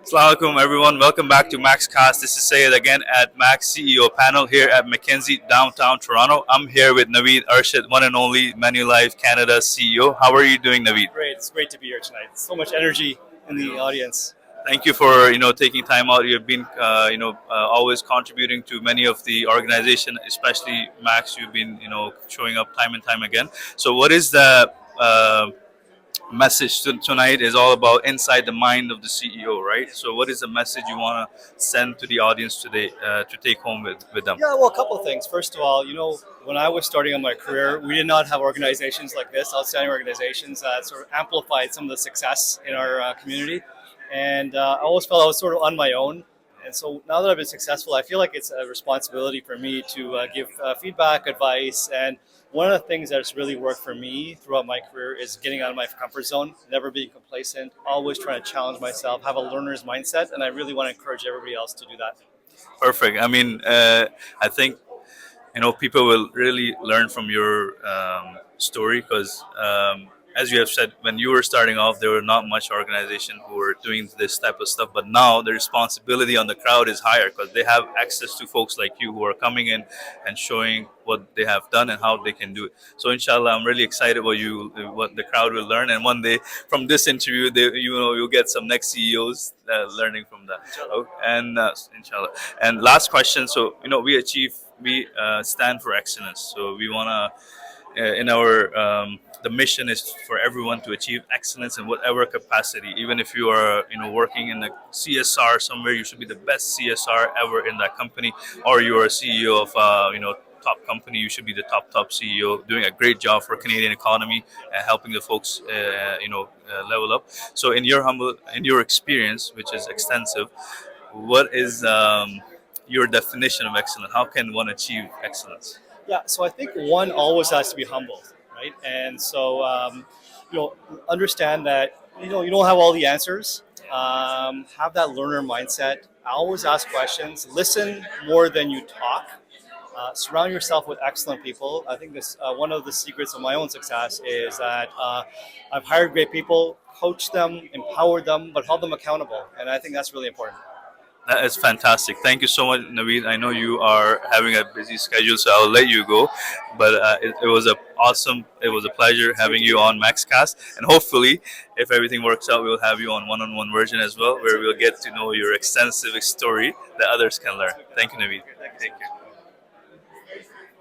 Assalamualaikum everyone, welcome back to MAXCast. This is Syed again at Max CEO panel here at Mackenzie, downtown Toronto. I'm here with Naveed Irshad, one and only Manulife Canada CEO. How are you doing, Naveed? Great. It's great to be here tonight. So much energy in the audience. Thank you for taking time out. You've been always contributing to many of the organization, especially Max. You've been showing up time and time again. So what is the message tonight is all about inside the mind of the CEO, right? So, what is the message you want to send to the audience today to take home with them? Yeah, well, a couple of things. First of all, when I was starting on my career, we did not have organizations like this, outstanding organizations that sort of amplified some of the success in our community. And I always felt I was sort of on my own. And so now that I've been successful, I feel like it's a responsibility for me to give feedback, advice, and one of the things that's really worked for me throughout my career is getting out of my comfort zone, never being complacent, always trying to challenge myself, have a learner's mindset, and I really want to encourage everybody else to do that. Perfect. I mean, I think people will really learn from your story because as you have said, when you were starting off, there were not much organization who were doing this type of stuff. But now the responsibility on the crowd is higher because they have access to folks like you who are coming in and showing what they have done and how they can do it. So inshallah, I'm really excited what the crowd will learn. And one day from this interview, you'll get some next CEOs learning from that. Oh, and inshallah. And last question. So we stand for excellence. So we wanna in our the mission is for everyone to achieve excellence in whatever capacity. Even if you are working in a CSR somewhere, you should be the best CSR ever in that company. Or you are a CEO of top company, you should be the top CEO, doing a great job for Canadian economy and helping the folks level up. So in your experience, which is extensive, what is your definition of excellence? How can one achieve excellence? Yeah, so I think one always has to be humble, right? And so, understand that you don't have all the answers. Have that learner mindset. Always ask questions. Listen more than you talk. Surround yourself with excellent people. I think this one of the secrets of my own success is that I've hired great people, coached them, empowered them, but held them accountable, and I think that's really important. That is fantastic. Thank you so much, Naveed. I know you are having a busy schedule, so I'll let you go. But it was it was a pleasure having you on MaxCast. And hopefully, if everything works out, we'll have you on one-on-one version as well, where we'll get to know your extensive story that others can learn. Thank you, Naveed. Thank you.